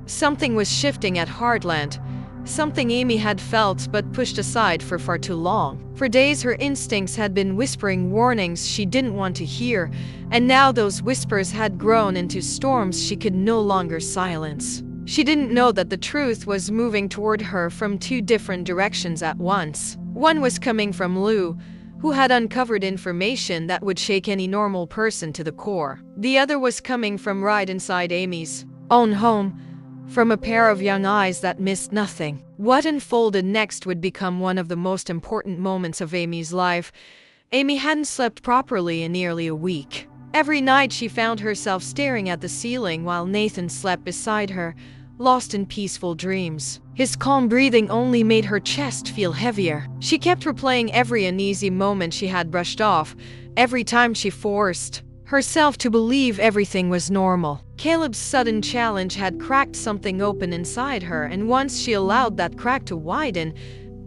Something was shifting at Heartland. Something Amy had felt but pushed aside for far too long. For days her instincts had been whispering warnings she didn't want to hear, and now those whispers had grown into storms she could no longer silence. She didn't know that the truth was moving toward her from two different directions at once. One was coming from Lou, who had uncovered information that would shake any normal person to the core. The other was coming from right inside Amy's own home, from a pair of young eyes that missed nothing. What unfolded next would become one of the most important moments of Amy's life. Amy hadn't slept properly in nearly a week. Every night she found herself staring at the ceiling while Nathan slept beside her, lost in peaceful dreams. His calm breathing only made her chest feel heavier. She kept replaying every uneasy moment she had brushed off, every time she forced herself to believe everything was normal. Caleb's sudden challenge had cracked something open inside her, and once she allowed that crack to widen,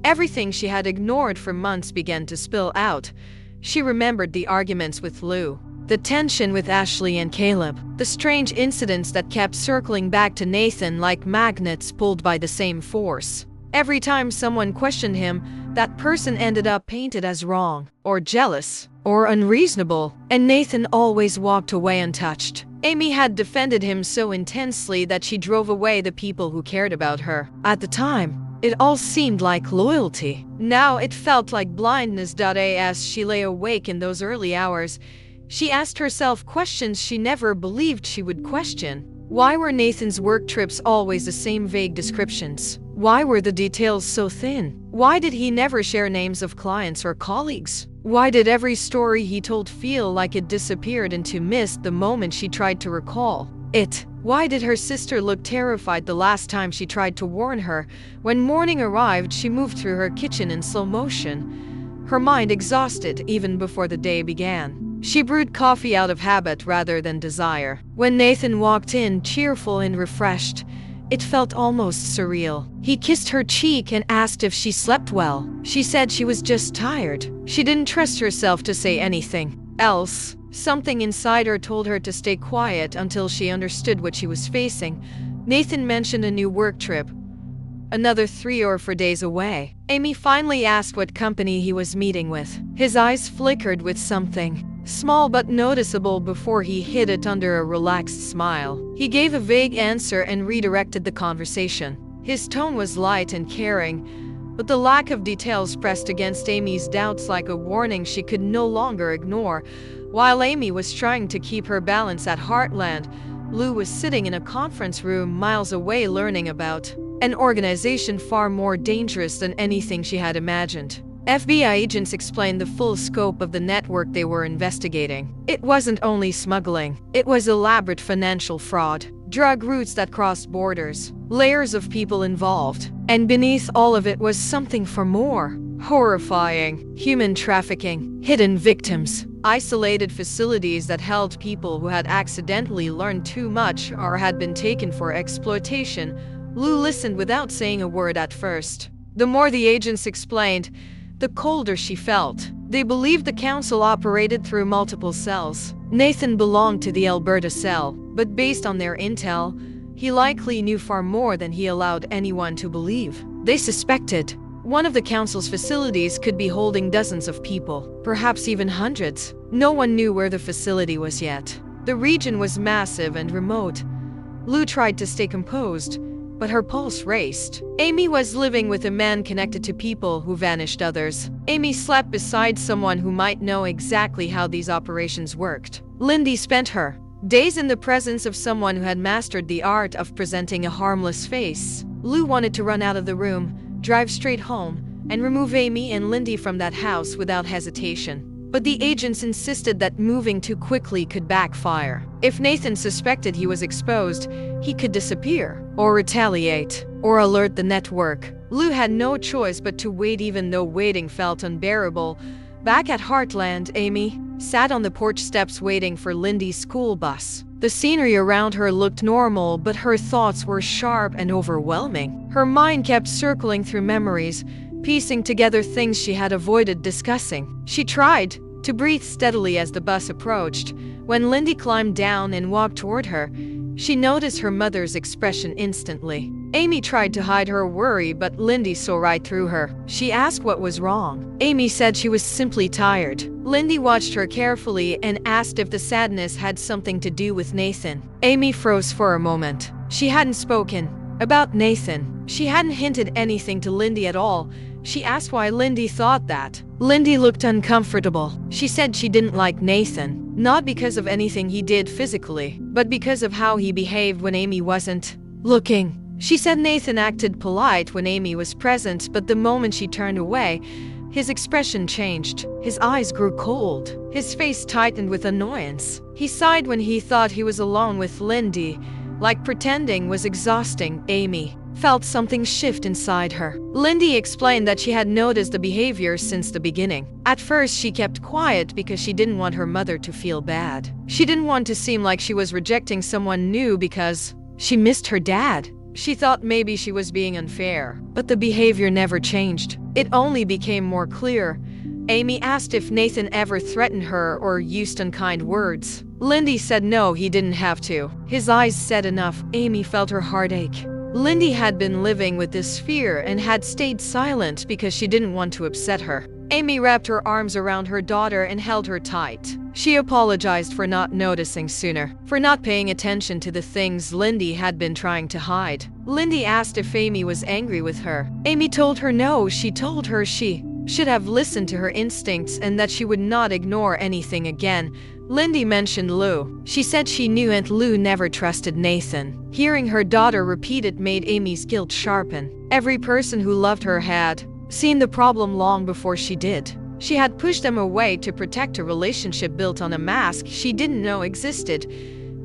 everything she had ignored for months began to spill out. She remembered the arguments with Lou, the tension with Ashley and Caleb, the strange incidents that kept circling back to Nathan like magnets pulled by the same force. Every time someone questioned him, that person ended up painted as wrong, or jealous, or unreasonable, and Nathan always walked away untouched. Amy had defended him so intensely that she drove away the people who cared about her. At the time, it all seemed like loyalty. Now it felt like blindness. As she lay awake in those early hours, she asked herself questions she never believed she would question. Why were Nathan's work trips always the same vague descriptions? Why were the details so thin? Why did he never share names of clients or colleagues? Why did every story he told feel like it disappeared into mist the moment she tried to recall it? Why did her sister look terrified the last time she tried to warn her? When morning arrived, she moved through her kitchen in slow motion, her mind exhausted even before the day began. She brewed coffee out of habit rather than desire. When Nathan walked in, cheerful and refreshed, it felt almost surreal. He kissed her cheek and asked if she slept well. She said she was just tired. She didn't trust herself to say anything else. Something inside her told her to stay quiet until she understood what she was facing. Nathan mentioned a new work trip, another 3 or 4 days away. Amy finally asked what company he was meeting with. His eyes flickered with something small but noticeable before he hid it under a relaxed smile. He gave a vague answer and redirected the conversation. His tone was light and caring, but the lack of details pressed against Amy's doubts like a warning she could no longer ignore. While Amy was trying to keep her balance at Heartland, Lou was sitting in a conference room miles away learning about an organization far more dangerous than anything she had imagined. FBI agents explained the full scope of the network they were investigating. It wasn't only smuggling, it was elaborate financial fraud, drug routes that crossed borders, layers of people involved, and beneath all of it was something far more horrifying: human trafficking, hidden victims, isolated facilities that held people who had accidentally learned too much or had been taken for exploitation. Lou listened without saying a word at first. The more the agents explained, the colder she felt. They believed the council operated through multiple cells. Nathan belonged to the Alberta cell, but based on their intel, he likely knew far more than he allowed anyone to believe. They suspected one of the council's facilities could be holding dozens of people, perhaps even hundreds. No one knew where the facility was yet. The region was massive and remote. Lou tried to stay composed, but her pulse raced. Amy was living with a man connected to people who vanished others. Amy slept beside someone who might know exactly how these operations worked. Lyndy spent her days in the presence of someone who had mastered the art of presenting a harmless face. Lou wanted to run out of the room, drive straight home, and remove Amy and Lyndy from that house without hesitation. But the agents insisted that moving too quickly could backfire. If Nathan suspected he was exposed, he could disappear, or retaliate, or alert the network. Lou had no choice but to wait, even though waiting felt unbearable. Back at Heartland, Amy sat on the porch steps waiting for Lyndy's school bus. The scenery around her looked normal, but her thoughts were sharp and overwhelming. Her mind kept circling through memories, piecing together things she had avoided discussing. She tried to breathe steadily as the bus approached. When Lyndy climbed down and walked toward her, She noticed her mother's expression instantly. Amy tried to hide her worry, but Lyndy saw right through her. She asked what was wrong. Amy said she was simply tired. Lyndy watched her carefully and asked if the sadness had something to do with Nathan. Amy froze for a moment. She hadn't spoken about Nathan. She hadn't hinted anything to Lyndy at all. She asked why Lyndy thought that. Lyndy looked uncomfortable. She said she didn't like Nathan, not because of anything he did physically, but because of how he behaved when Amy wasn't looking. She said Nathan acted polite when Amy was present, but the moment she turned away, his expression changed. His eyes grew cold. His face tightened with annoyance. He sighed when he thought he was alone with Lyndy, like pretending was exhausting. Amy felt something shift inside her. Lyndy explained that she had noticed the behavior since the beginning. At first, she kept quiet because she didn't want her mother to feel bad. She didn't want to seem like she was rejecting someone new because she missed her dad. She thought maybe she was being unfair, but the behavior never changed. It only became more clear. Amy asked if Nathan ever threatened her or used unkind words. Lyndy said no, he didn't have to. His eyes said enough. Amy felt her heart ache. Lyndy had been living with this fear and had stayed silent because she didn't want to upset her. Amy wrapped her arms around her daughter and held her tight. She apologized for not noticing sooner, for not paying attention to the things Lyndy had been trying to hide. Lyndy asked if Amy was angry with her. Amy told her no. She told her she should have listened to her instincts and that she would not ignore anything again. Lyndy mentioned Lou. She said she knew Aunt Lou never trusted Nathan. Hearing her daughter repeat it made Amy's guilt sharpen. Every person who loved her had seen the problem long before she did. She had pushed them away to protect a relationship built on a mask she didn't know existed.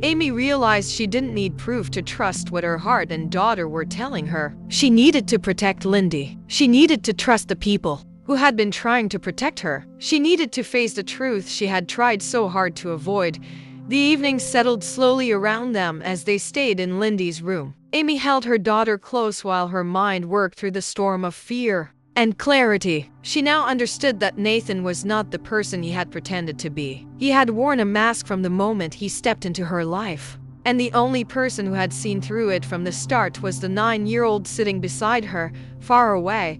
Amy realized she didn't need proof to trust what her heart and daughter were telling her. She needed to protect Lyndy. She needed to trust the people who had been trying to protect her. She needed to face the truth she had tried so hard to avoid. The evening settled slowly around them as they stayed in Lyndy's room. Amy held her daughter close while her mind worked through the storm of fear and clarity. She now understood that Nathan was not the person he had pretended to be. He had worn a mask from the moment he stepped into her life. And the only person who had seen through it from the start was the 9-year-old sitting beside her, far away.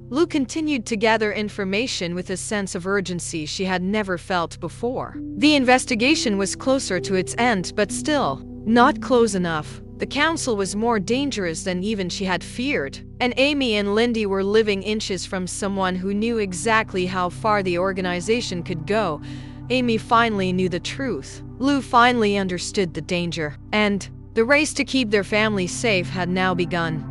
Lou continued to gather information with a sense of urgency she had never felt before. The investigation was closer to its end, but still not close enough. The council was more dangerous than even she had feared, and Amy and Lyndy were living inches from someone who knew exactly how far the organization could go. Amy finally knew the truth. Lou finally understood the danger, and the race to keep their family safe had now begun.